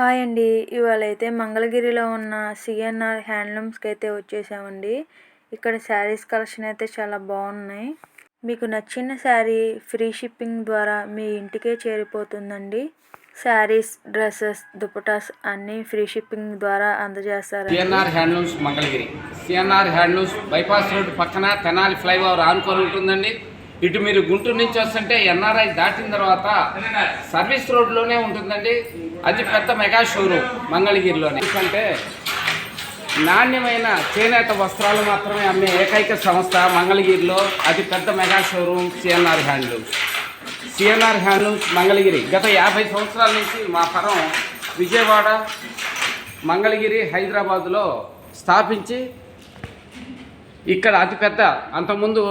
Hi అండి. ఇవాళైతే మంగళగిరిలో ఉన్న సిఎన్ఆర్ హ్యాండ్లూమ్స్కి అయితే వచ్చేసామండి. ఇక్కడ శారీస్ కలెక్షన్ అయితే చాలా బాగున్నాయి. మీకు నచ్చిన శారీ ఫ్రీ షిప్పింగ్ ద్వారా మీ ఇంటికే చేరిపోతుందండి. శారీస్, డ్రెస్సెస్, దుపటాస్ అన్నీ ఫ్రీ షిప్పింగ్ ద్వారా అందజేస్తారు. CNR handlooms Mangalagiri. CNR handlooms bypass road పక్కన తెనాలి ఫ్లైఓవర్ ఆనుకొని ఉంటుందండి. ఇటు మీరు గుంటూరు నుంచి వస్తుంటే ఎన్ఆర్ఐ దాటిన తర్వాత సర్వీస్ రోడ్లోనే ఉంటుందండి. అది పెద్ద మెగా షోరూమ్ మంగళగిరిలోనే. అంటే నాణ్యమైన చేనేత వస్త్రాలు మాత్రమే అమ్మే ఏకైక సంస్థ మంగళగిరిలో అతి పెద్ద mega showroom CNR handlooms. CNR handlooms Mangalagiri గత 50 సంవత్సరాల నుంచి మా పరం విజయవాడ, మంగళగిరి, హైదరాబాదులో స్థాపించి ఇక్కడ అతిపెద్ద అంతకుముందు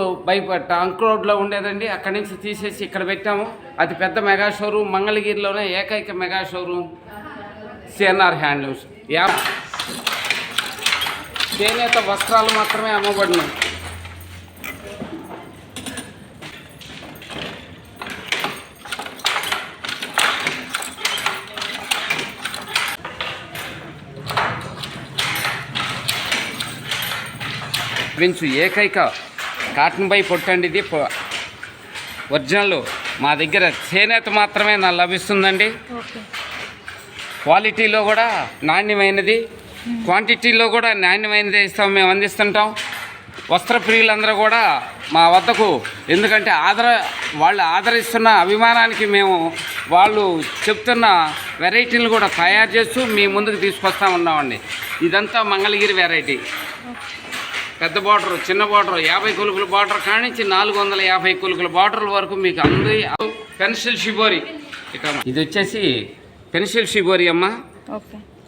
టంక్ రోడ్లో ఉండేదండి. అక్కడి నుంచి తీసేసి ఇక్కడ పెట్టాము. అతిపెద్ద మెగా షోరూమ్ మంగళగిరిలోనే ఏకైక మెగా షోరూమ్ సిఎన్ఆర్ హ్యాండ్లూమ్స్. చేనేత వస్త్రాలు మాత్రమే అమ్మబడినాయి. ప్రిన్స్ ఏకైక కాటన్ బై పొట్టండి. ఇది ఒరిజినల్ మా దగ్గర చేనేత మాత్రమే లభిస్తుందండి. క్వాలిటీలో కూడా నాణ్యమైనది, క్వాంటిటీలో కూడా నాణ్యమైనది ఇస్తాం, మేము అందిస్తుంటాం. వస్త్రప్రియులందరూ కూడా మా వద్దకు, ఎందుకంటే వాళ్ళు ఆదరిస్తున్న అభిమానానికి మేము వాళ్ళు చెప్తున్న వెరైటీలు కూడా తయారు చేస్తూ మీ ముందుకు తీసుకొస్తా ఉన్నామండి. ఇదంతా మంగళగిరి వెరైటీ. పెద్ద బార్డర్, చిన్న బార్డర్, 50 కొలుకుల బార్డర్ కానించి 450 కొలుకుల బార్డర్ల వరకు మీకు అంది. Pencil shibori. ఇది వచ్చేసి పెన్సిల్ షిబోరి అమ్మ.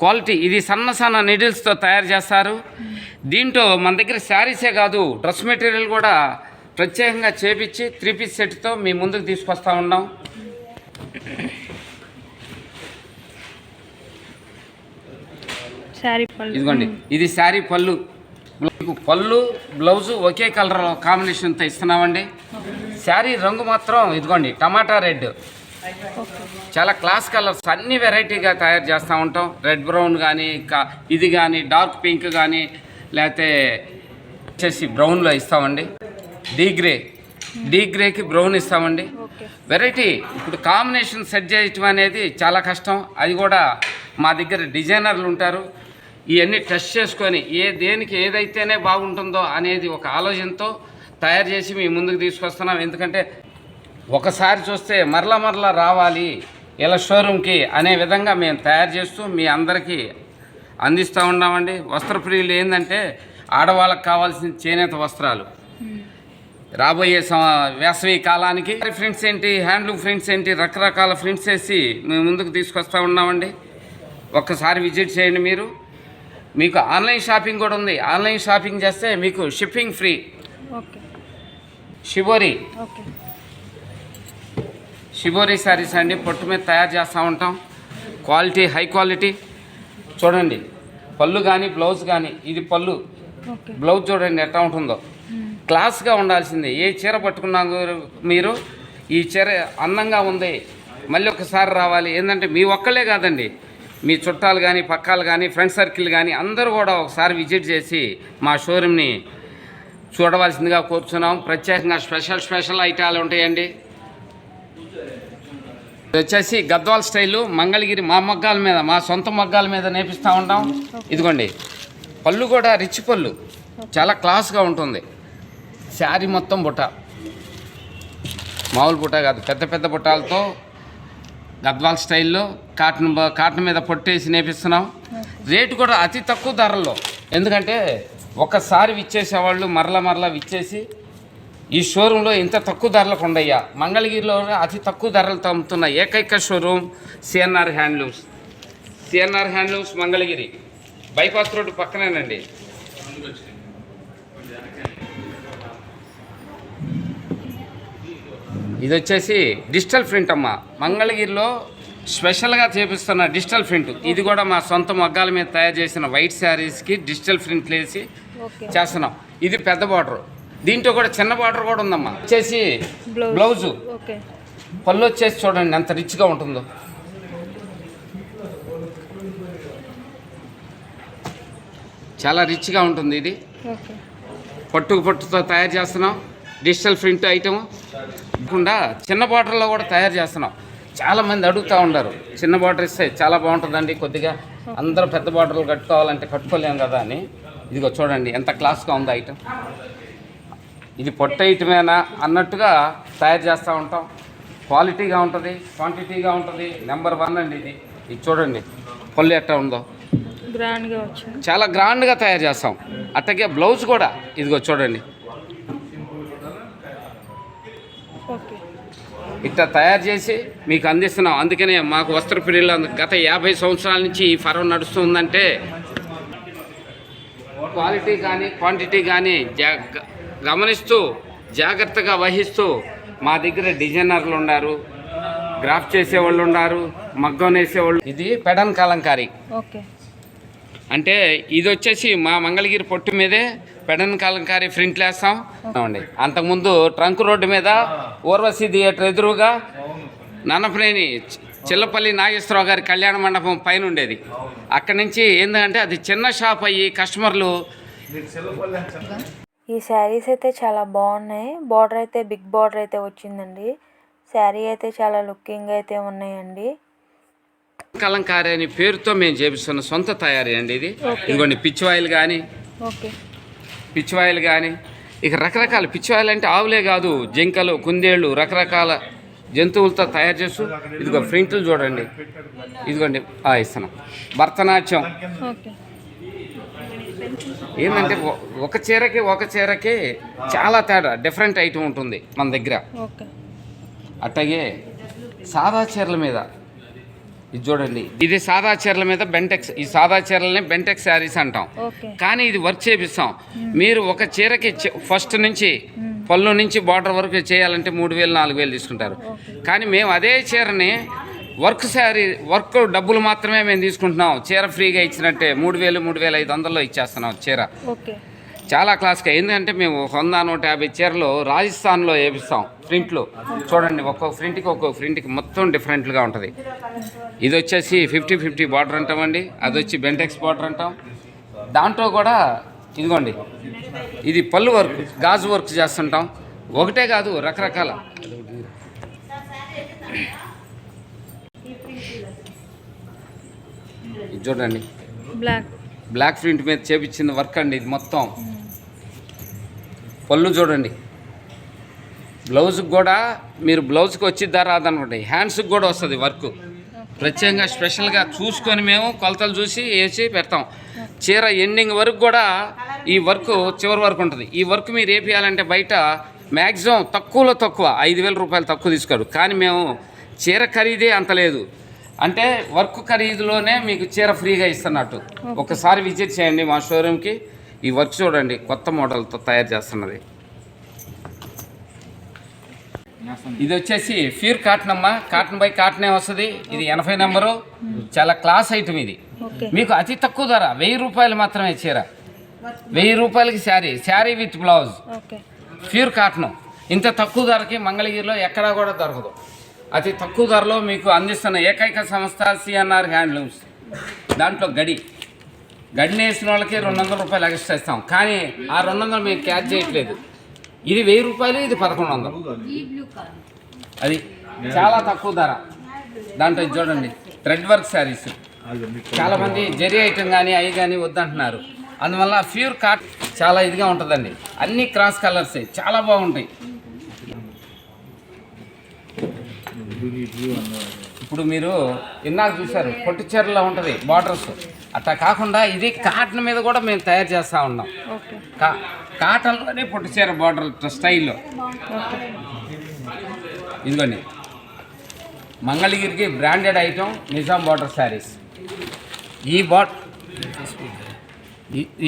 క్వాలిటీ ఇది సన్న నీడిల్స్తో తయారు చేస్తారు. దీంట్లో మన దగ్గర శారీసే కాదు, డ్రెస్ మెటీరియల్ కూడా ప్రత్యేకంగా చేపించి 3 పీస్ సెట్తో మీ ముందుకు తీసుకొస్తా ఉన్నాం. ఇదిగోండి, ఇది శారీ పళ్ళు. పళ్ళు, బ్లౌజు ఒకే కలర్ కాంబినేషన్తో ఇస్తున్నామండి. శారీ రంగు మాత్రం ఇదిగోండి టమాటా రెడ్. చాలా క్లాస్ కలర్స్ అన్ని వెరైటీగా తయారు చేస్తూ ఉంటాం. రెడ్ బ్రౌన్ కానీ, ఇది కానీ, డార్క్ పింక్ కానీ, లేకపోతే వచ్చేసి బ్రౌన్లో ఇస్తామండి. డీ గ్రేకి బ్రౌన్ ఇస్తామండి. వెరైటీ ఇప్పుడు కాంబినేషన్ సెట్ చేయటం అనేది చాలా కష్టం. అది కూడా మా దగ్గర డిజైనర్లు ఉంటారు. ఇవన్నీ టెస్ట్ చేసుకొని దేనికి ఏదైతేనే బాగుంటుందో అనేది ఒక ఆలోచనతో తయారు చేసి మీ ముందుకు తీసుకొస్తున్నాం. ఎందుకంటే ఒకసారి చూస్తే మరలా రావాలి ఇలా షోరూమ్కి అనే విధంగా మేము తయారు చేస్తూ మీ అందరికీ అందిస్తూ ఉన్నామండి. వస్త్రప్రియులు ఏంటంటే ఆడవాళ్ళకి కావాల్సిన చేనేత వస్త్రాలు రాబోయే వేసవి కాలానికి ప్రింట్స్ ఏంటి, హ్యాండ్లూమ్ ప్రింట్స్ ఏంటి, రకరకాల ప్రింట్స్ వేసి మేము ముందుకు తీసుకొస్తూ ఉన్నామండి. ఒక్కసారి విజిట్ చేయండి. మీకు ఆన్లైన్ షాపింగ్ కూడా ఉంది. ఆన్లైన్ షాపింగ్ చేస్తే మీకు షిప్పింగ్ ఫ్రీ. షిబోరి శారీస్ అండి, పొట్టు మీద తయారు చేస్తూ ఉంటాం. Quality, high quality. చూడండి పళ్ళు కానీ, బ్లౌజ్ కానీ. ఇది పళ్ళు, బ్లౌజ్ చూడండి ఎట్లా ఉంటుందో. క్లాస్గా ఉండాల్సిందే. ఏ చీర పట్టుకున్నా మీరు ఈ చీర అందంగా ఉంది, మళ్ళీ ఒకసారి రావాలి. ఏంటంటే మీ ఒక్కళ్ళే కాదండి, మీ చుట్టాలు కానీ, పక్కాలు కానీ, ఫ్రెండ్ సర్కిల్ కానీ అందరూ కూడా ఒకసారి విజిట్ చేసి మా షోరూమ్ని చూడవలసిందిగా కోరుచున్నాం. ప్రత్యేకంగా స్పెషల్ ఐటాలు ఉంటాయండి. వచ్చేసి గద్వాల్ స్టైలు మంగళగిరి మా సొంత మగ్గాల మీద నేపిస్తూ ఉంటాం. ఇదిగోండి పళ్ళు కూడా రిచ్ పళ్ళు, చాలా క్లాస్గా ఉంటుంది. శారీ మొత్తం బుట్ట, మామూలు బుట్ట కాదు, పెద్ద బుట్టాలతో గద్వాల్ స్టైల్లో కాటన్ మీద పొట్టేసి నేపిస్తున్నాం. రేటు కూడా అతి తక్కువ ధరల్లో. ఎందుకంటే ఒకసారి విచ్చేసేవాళ్ళు మరలా విచ్చేసి ఈ షోరూంలో ఇంత తక్కువ ధరలకు ఉండయ్యా. మంగళగిరిలో అతి తక్కువ ధరలతో అమ్ముతున్న ఏకైక showroom CNR handlooms. CNR handlooms Mangalagiri bypass road పక్కనేనండి. ఇది వచ్చేసి డిజిటల్ ప్రింట్ అమ్మ. మంగళగిరిలో స్పెషల్గా చేపిస్తున్న డిజిటల్ ప్రింట్. ఇది కూడా మా సొంత మగ్గాల మీద తయారు చేసిన వైట్ శారీస్కి డిజిటల్ ప్రింట్ వేసి చేస్తున్నాం. ఇది పెద్ద బార్డర్. దీంట్లో కూడా చిన్న బార్డర్ కూడా ఉందమ్మా. వచ్చేసి బ్లౌజు, పళ్ళు వచ్చేసి చూడండి ఎంత రిచ్గా ఉంటుందో. చాలా రిచ్గా ఉంటుంది. ఇది ఓకే. పట్టుతో తయారు చేస్తున్నాం. డిజిటల్ ప్రింట్ ఐటమ్ కాకుండా చిన్న బార్డర్లో కూడా తయారు చేస్తున్నాం. చాలామంది అడుగుతూ ఉంటారు, చిన్న బార్డర్ ఇస్తే చాలా బాగుంటుందండి, కొద్దిగా అందరూ పెద్ద బార్డర్లు కట్టుకోవాలంటే కట్టుకోలేము కదా అని. ఇదిగో చూడండి ఎంత క్లాస్గా ఉంది ఐటమ్. ఇది పొట్ట ఐటమేనా అన్నట్టుగా తయారు చేస్తూ ఉంటాం. క్వాలిటీగా ఉంటుంది, క్వాంటిటీగా ఉంటుంది. నెంబర్ 1 అండి ఇది. ఇది చూడండి పళ్ళు ఎట్లా ఉందో, గ్రాండ్గా వచ్చింది. చాలా గ్రాండ్గా తయారు చేస్తాం. అట్టగే బ్లౌజ్ కూడా ఇదిగో చూడండి ఓకే. ఇట్లా తయారు చేసి మీకు అందిస్తున్నాం. అందుకనే మాకు వస్త్రప్రియులు గత 50 సంవత్సరాల నుంచి ఈ ఫరం నడుస్తుందంటే క్వాలిటీ కానీ క్వాంటిటీ కానీ గమనిస్తూ జాగ్రత్తగా వహిస్తూ మా దగ్గర డిజైనర్లు ఉన్నారు, గ్రాఫ్ చేసేవాళ్ళు ఉన్నారు, మగ్గం వేసేవాళ్ళు. ఇది పెడన్ కలంకారీ. ఓకే. అంటే ఇది వచ్చేసి మా మంగళగిరి పొట్టు మీదే పెడన్ కలంకారీ ప్రింట్లు వేస్తాం అండి. అంతకుముందు ట్రంక్ రోడ్డు మీద ఊర్వశి థియేటర్ ఎదురుగా నన్నపనేని చిల్లపల్లి నాగేశ్వరరావు గారి కళ్యాణ మండపం పైన ఉండేది. అక్కడి నుంచి ఏంటంటే అది చిన్న షాప్ అయ్యి కస్టమర్లు. ఈ శారీస్ అయితే చాలా బాగున్నాయి. బార్డర్ అయితే బిగ్ బార్డర్ అయితే వచ్చిందండి. శారీ అయితే చాలా లుకింగ్ అయితే ఉన్నాయండి. కలంకారీ అని పేరుతో మేము చేపిస్తున్న సొంత తయారీ అండి ఇది. ఇంకోండి పిచ్చివాయిలు కానీ, పిచ్చివాయిలు కానీ, ఇక రకరకాల పిచ్చివాయిలు అంటే ఆవులే కాదు, జింకలు, కుందేళ్ళు, రకరకాల జంతువులతో తయారు చేస్తూ ఇదిగో ప్రింట్లు చూడండి. ఇదిగోండి ఇస్తున్నాం. భరతనాట్యం ఏంటంటే ఒక చీరకి చాలా తేడా, డిఫరెంట్ ఐటమ్ ఉంటుంది మన దగ్గర. అట్లాగే సాదా చీరల మీద ఇది చూడండి, ఇది సాదా చీరల మీద బెంటెక్స్. ఈ సాదా చీరలని బెంటెక్స్ శారీస్ అంటాం, కానీ ఇది వర్క్ చేపిస్తాం. మీరు ఒక చీరకి ఫస్ట్ నుంచి పళ్ళు నుంచి బార్డర్ వరకు చేయాలంటే 3000 4000 తీసుకుంటారు. కానీ మేము అదే చీరని వర్క్ శారీ వర్క్ డబ్బులు మాత్రమే మేము తీసుకుంటున్నాం. చీర ఫ్రీగా ఇచ్చినట్టే 3000 3500లో ఇచ్చేస్తున్నాం చీర. చాలా క్లాస్గా. ఎందుకంటే మేము 100 150 చీరలు రాజస్థాన్లో వేపిస్తాం ప్రింట్లు. చూడండి ఒక్కొక్క ప్రింట్కి మొత్తం డిఫరెంట్గా ఉంటుంది. ఇది వచ్చేసి 50-50 బార్డర్ అంటామండి. అది వచ్చి బెంటెక్స్ బార్డర్ అంటాం. దాంట్లో కూడా ఇదిగోండి ఇది పళ్ళు వర్క్, గాజు వర్క్ చేస్తుంటాం. ఒకటే కాదు, రకరకాల. ఇది చూడండి బ్లాక్ ప్రింట్ మీద చేపించిన వర్క్ అండి ఇది మొత్తం. పళ్ళు చూడండి. బ్లౌజ్కి కూడా మీరు బ్లౌజ్కి వచ్చిద్దా రాదనుకోండి, హ్యాండ్స్కి కూడా వస్తుంది వర్క్. ప్రత్యేకంగా స్పెషల్గా చూసుకొని మేము కొలతలు చూసి వేసి పెడతాం. చీర ఎండింగ్ వరకు కూడా ఈ వర్క్ చివరి వరకు ఉంటుంది. ఈ వర్క్ మీరు వేపియాలంటే బయట మ్యాక్సిమం తక్కువలో తక్కువ 5000 రూపాయలు తక్కువ తీసుకోరు. కానీ మేము చీర ఖరీదే అంత లేదు, అంటే వర్క్ ఖరీదులోనే మీకు చీర ఫ్రీగా ఇస్తున్నట్టు. ఒకసారి విజిట్ చేయండి మా షోరూమ్కి. ఈ వర్క్ చూడండి, కొత్త మోడల్తో తయారు చేస్తున్నది. ఇది వచ్చేసి ప్యూర్ కాటన్ అమ్మ, కాటన్ బై కాటనే వస్తుంది. ఇది 80 నెంబరు. చాలా క్లాస్ ఐటమ్ ఇది. మీకు అతి తక్కువ ధర 1000 రూపాయలు మాత్రమే చీర. 1000 రూపాయలకి sari with blouse, pure cotton. ఇంత తక్కువ ధరకి మంగళగిరిలో ఎక్కడా కూడా దొరకదు. అతి తక్కువ ధరలో మీకు అందిస్తున్న ఏకైక సంస్థ సిఎన్ఆర్ హ్యాండ్లూమ్స్. దాంట్లో గడిని వేసిన వాళ్ళకి 200 రూపాయలు ఎక్స్ట్రా ఇస్తాం. కానీ ఆ 200 మేము క్యాచ్ చేయట్లేదు. ఇది 1000 రూపాయలు, ఇది 1100. అది చాలా తక్కువ ధర. దాంట్లో చూడండి థ్రెడ్ వర్క్ శారీస్. చాలామంది జరీ ఐటమ్ కానీ అవి కానీ వద్దంటున్నారు. అందువల్ల ప్యూర్ కాట్ చాలా ఇదిగా ఉంటుందండి. అన్ని క్రాస్ కలర్స్ చాలా బాగుంటాయి. ఇప్పుడు మీరు ఇన్నాళ్ళు చూశారు పొట్టు చీరలో ఉంటుంది బార్డర్స్. అట్లా కాకుండా ఇది కాటన్ మీద కూడా మేము తయారు చేస్తూ ఉన్నాం. కాటన్లోనే పొట్టు చీర బార్డర్ స్టైల్లో. ఇదిగోండి మంగళగిరికి branded item Nizam border saris.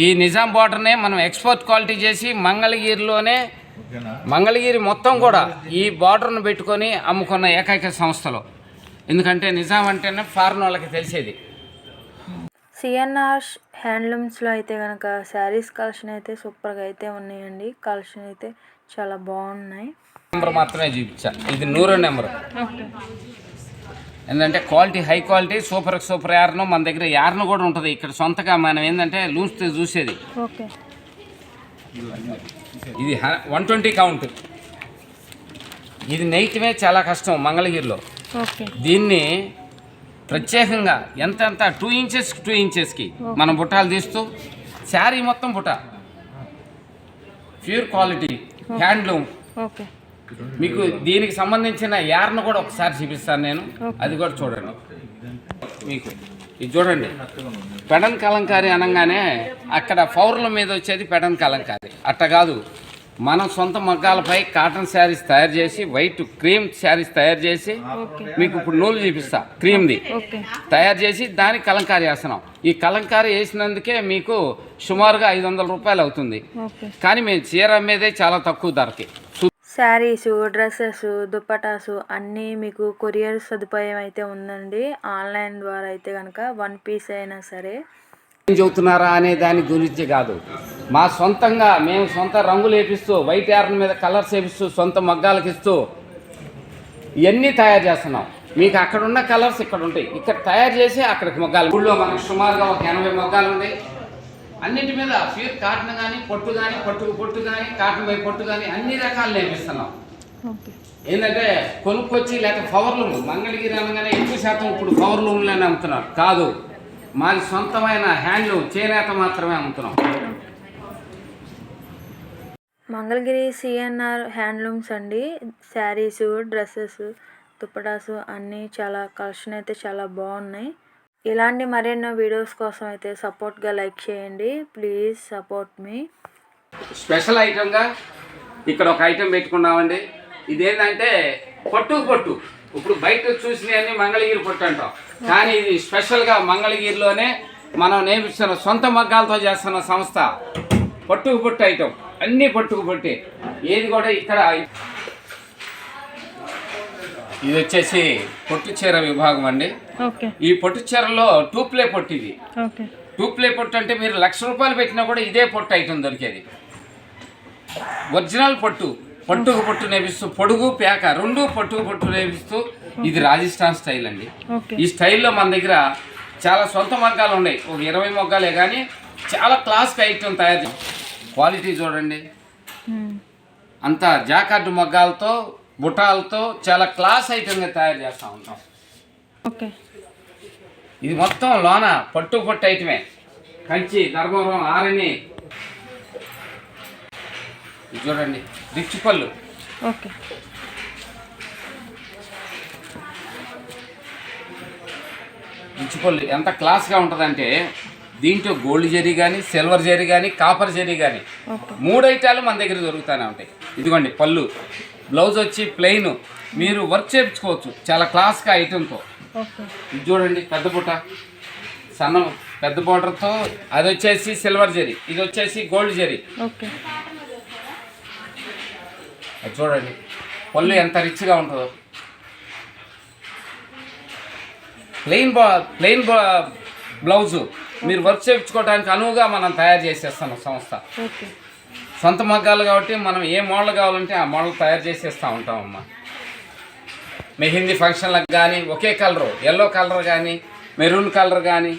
ఈ నిజాం బార్డర్నే మనం ఎక్స్పోర్ట్ క్వాలిటీ చేసి మంగళగిరి మొత్తం కూడా ఈ బార్డర్ను పెట్టుకొని అమ్ముకున్న ఏకైక సంస్థలో. ఎందుకంటే నిజాం అంటేనే ఫారెన్ వాళ్ళకి తెలిసేది. సిఎన్ఆర్ హ్యాండ్లూమ్స్లో అయితే కనుక శారీస్ కలెక్షన్ అయితే సూపర్గా అయితే ఉన్నాయండి. కలెక్షన్ అయితే చాలా బాగున్నాయి. నెంబర్ మాత్రమే చూపించా. ఇది 100 నెంబర్. ఏంటంటే quality high quality super yarn మన దగ్గర యార్న్ కూడా ఉంటుంది ఇక్కడ సొంతగా మనం ఏంటంటే లూస్తే చూసేది. ఓకే. ఇది 120 కౌంట్. ఇది నెయ్యటమే చాలా కష్టం మంగళగిరిలో. ఓకే. దీన్ని ప్రత్యేకంగా ఎంత 2 ఇంచెస్కి మనం బుట్టాలు తీస్తూ శారీ మొత్తం బుట్ట ప్యూర్ క్వాలిటీ హ్యాండ్లూమ్. ఓకే. మీకు దీనికి సంబంధించిన యార్న్ కూడా ఒకసారి చూపిస్తాను నేను, అది కూడా చూడండి. మీకు ఇది చూడండి, పెడన్ కలంకారీ అనగానే అక్కడ పౌర్ల మీద వచ్చేది పెడన్ కలంకారీ. అట్ట కాదు, మనం సొంత మగ్గాలపై కాటన్ శారీస్ తయారు చేసి వైట్ క్రీమ్ శారీస్ తయారు చేసి మీకు ఇప్పుడు నూలు చూపిస్తా. క్రీమ్ది తయారు చేసి దానికి కలంకారీ వేస్తున్నాం. ఈ కలంకారీ వేసినందుకే మీకు సుమారుగా 500 రూపాయలు అవుతుంది. కానీ మేము చీర అమ్మేదే చాలా తక్కువ ధరకి. శారీస్, డ్రెస్సెస్, దుప్పటాసు అన్నీ మీకు కొరియర్ సదుపాయం అయితే ఉందండి. ఆన్లైన్ ద్వారా అయితే కనుక 1 పీస్ అయినా సరే. ఏం చెబుతున్నారా అనే దాని గురించి కాదు, మా సొంతంగా మేము సొంత రంగులు వేపిస్తూ వైట్ యార్న్ మీద కలర్స్ వేపిస్తూ సొంత మగ్గాలకు ఇస్తూ ఇవన్నీ తయారు చేస్తున్నాం. మీకు అక్కడ ఉన్న కలర్స్ ఇక్కడ ఉంటాయి, ఇక్కడ తయారు చేసి అక్కడికి మగ్గాలు. ఊళ్ళో మనకు సుమారుగా ఒక 80 మగ్గాలు ఉన్నాయి. అన్నింటి మీద ప్యూర్ కాటన్ కానీ పొట్టు కానీ పొట్టు కానీ కాటన్ బై పొట్టు కానీ అన్ని రకాలు నేర్పిస్తున్నాం. ఏంటంటే కొనుక్కొచ్చి లేకపోతే పవర్ లూమ్ మంగళగిరి అనగానే ఎక్కువ శాతం ఇప్పుడు పవర్ లూమ్లోనే అమ్ముతున్నారు. కాదు, మాది సొంతమైన హ్యాండ్లూమ్ చేనేత మాత్రమే అమ్ముతున్నాం. మంగళగిరి సిఎన్ఆర్ హ్యాండ్లూమ్స్ అండి. శారీసు, డ్రెస్సెస్, దుప్పటాసు అన్నీ చాలా కలెక్షన్ అయితే చాలా బాగున్నాయి. ఇలాంటి మరెన్నో వీడియోస్ కోసం అయితే సపోర్ట్గా లైక్ చేయండి. Please support me. స్పెషల్ ఐటమ్గా ఇక్కడ ఒక ఐటెం పెట్టుకున్నామండి. ఇదేంటంటే పొట్టు. ఇప్పుడు బయట చూసినవన్నీ మంగళగిరి పొట్టు అంటాం, కానీ ఇది స్పెషల్గా మంగళగిరిలోనే మనం నేర్పిస్తున్న సొంత మగ్గాలతో చేస్తున్న సంస్థ. పొట్టు ఐటమ్ అన్నీ పొట్టే. ఏది కూడా ఇక్కడ ఇది వచ్చేసి పొట్టు చీర విభాగం అండి. ఈ పొట్టు చీరలో 2 ప్లే పొట్టు. ఇది 2 ప్లే పొట్టు అంటే మీరు 1,00,000 రూపాయలు పెట్టినా కూడా ఇదే పొట్టు ఐటమ్ దొరికేది. ఒరిజినల్ పొట్టు నేపిస్తూ పొడుగు పేక 2 పొట్టు నేపిస్తూ ఇది రాజస్థాన్ స్టైల్ అండి. ఈ స్టైల్లో మన దగ్గర చాలా సొంత మగ్గాలు ఉన్నాయి, ఒక 20 మగ్గాలే, కానీ చాలా క్లాస్కి ఐటమ్ తయారు. క్వాలిటీ చూడండి, అంతా జాకార్డు మగ్గాలతో బుటాలతో చాలా క్లాస్ ఐటమ్గా తయారు చేస్తూ ఉంటాం. ఇది మొత్తం లోన పొట్టు ఐటమే. కంచి, ధర్మవరం, ఆరణి. ఇది చూడండి, రిచ్ పళ్ళు. రిచ్ పళ్ళు ఎంత క్లాస్గా ఉంటుందంటే దీంట్లో గోల్డ్ జరీ కానీ, సిల్వర్ జరీ కానీ, కాపర్ జరీ కానీ 3 ఐటాలు మన దగ్గర దొరుకుతూనే ఉంటాయి. ఇదిగోండి పళ్ళు. బ్లౌజ్ వచ్చి ప్లెయిన్, మీరు వర్క్ చేయించుకోవచ్చు చాలా క్లాస్గా ఐటెంతో. ఇది చూడండి, పెద్ద బుట్ట, సన్న పెద్ద బోర్డర్తో. అది వచ్చేసి సిల్వర్ జరీ, ఇది వచ్చేసి గోల్డ్ జరీ. అది చూడండి పళ్ళు ఎంత రిచ్గా ఉంటుందో. ప్లెయిన్ బ్లౌజు మీరు వర్క్ చేయించుకోవడానికి అనువుగా మనం తయారు చేసేస్తాం సంస్థ. సొంత మగ్గాలు కాబట్టి మనం ఏ మోడల్ కావాలంటే ఆ మోడల్ తయారు చేసేస్తూ ఉంటామమ్మా. మెహందీ ఫంక్షన్లకు కానీ ఒకే కలరు, ఎల్లో కలర్ కానీ, మెరూన్ కలర్ కానీ,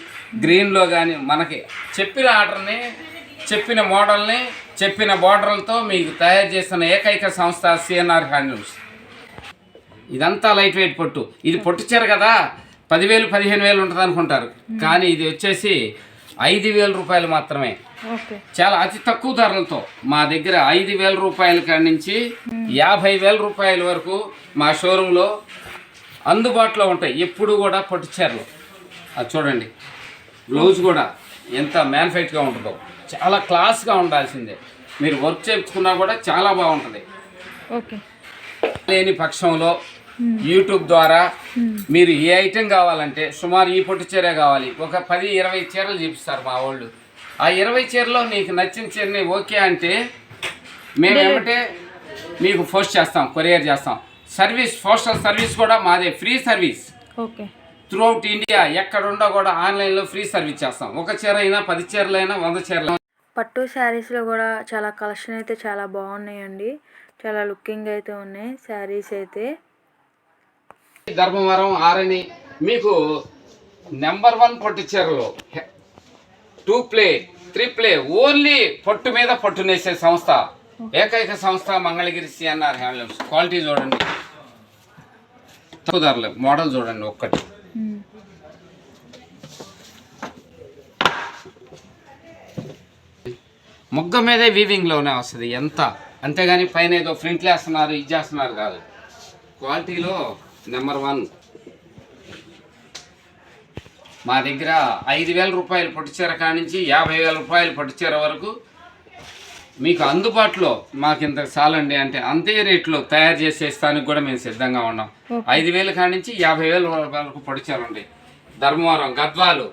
గ్రీన్లో కానీ మనకి చెప్పిన ఆర్డర్ని, చెప్పిన మోడల్ని, చెప్పిన బార్డర్లతో మీకు తయారు చేస్తున్న ఏకైక సంస్థ సిఎన్ఆర్ హ్యాండ్లూమ్స్. ఇదంతా లైట్ వెయిట్ పొట్టు. ఇది పొట్టు చీర కదా 10,000 15,000 ఉంటుంది అనుకుంటారు, కానీ ఇది వచ్చేసి 5,000 రూపాయలు మాత్రమే. చాలా అతి తక్కువ ధరలతో మా దగ్గర 5,000 రూపాయల కాడి నుంచి 50,000 రూపాయల వరకు మా షోరూంలో అందుబాటులో ఉంటాయి. ఎప్పుడు కూడా పొట్టు చీరలు. అది చూడండి, బ్లౌజ్ కూడా ఎంత మ్యాన్ఫైట్గా ఉంటుందో, చాలా క్లాస్గా ఉండాల్సిందే. మీరు వర్క్ చేయించుకున్నా కూడా చాలా బాగుంటుంది. లేని పక్షంలో యూట్యూబ్ ద్వారా మీరు ఏ ఐటెం కావాలంటే సుమారు ఈ పొట్టు చీరే కావాలి, ఒక 10-20 చీరలు చూపిస్తారు మా వాళ్ళు. ఆ 20 చీరలో నీకు నచ్చిన చీరని ఓకే అంటే మేము ఏమంటే మీకు పోస్ట్ చేస్తాం, కొరియర్ చేస్తాం. సర్వీస్, పోస్టల్ సర్వీస్ కూడా మాదే, ఫ్రీ సర్వీస్. త్రూఅవుట్ ఇండియా ఎక్కడుండో కూడా ఆన్లైన్లో ఫ్రీ సర్వీస్ చేస్తాం. ఒక చీర అయినా 10 చీరలైనా 100 చీరలు. పట్టు శారీస్లో కూడా చాలా కలెక్షన్ అయితే చాలా బాగున్నాయండి. చాలా లుకింగ్ అయితే ఉన్నాయి శారీస్ అయితే. ధర్మవరం ఆరణి మీకు నెంబర్ 1 పట్టుచీరలు 2 ప్లే 3 ప్లే ఓన్లీ పట్టు మీద పట్టునేసే సంస్థ, ఏకైక సంస్థ మంగళగిరి సిఎన్ఆర్ హ్యాండ్లూమ్స్. క్వాలిటీ చూడండి, తక్కువ ధరలు. మోడల్ చూడండి ఒక్కటి. మొగ్గ మీదే వీవింగ్లోనే వస్తుంది ఎంత, అంతేగాని పైన ఏదో ప్రింట్లు వేస్తున్నారు ఇది చేస్తున్నారు కాదు. క్వాలిటీలో నెంబర్ 1. మా దగ్గర 5,000 రూపాయలు పట్టుచీర కానించి 50,000 రూపాయలు పట్టుచీర వరకు మీకు అందుబాటులో మాకు ఇంత చాలండి అంటే అంతే రేట్లో తయారు చేసేస్తానికి కూడా మేము సిద్ధంగా ఉన్నాం. 5,000 కానించి 50,000 వరకు పట్టుచీర ఉంది. ధర్మవరం, గద్వాలు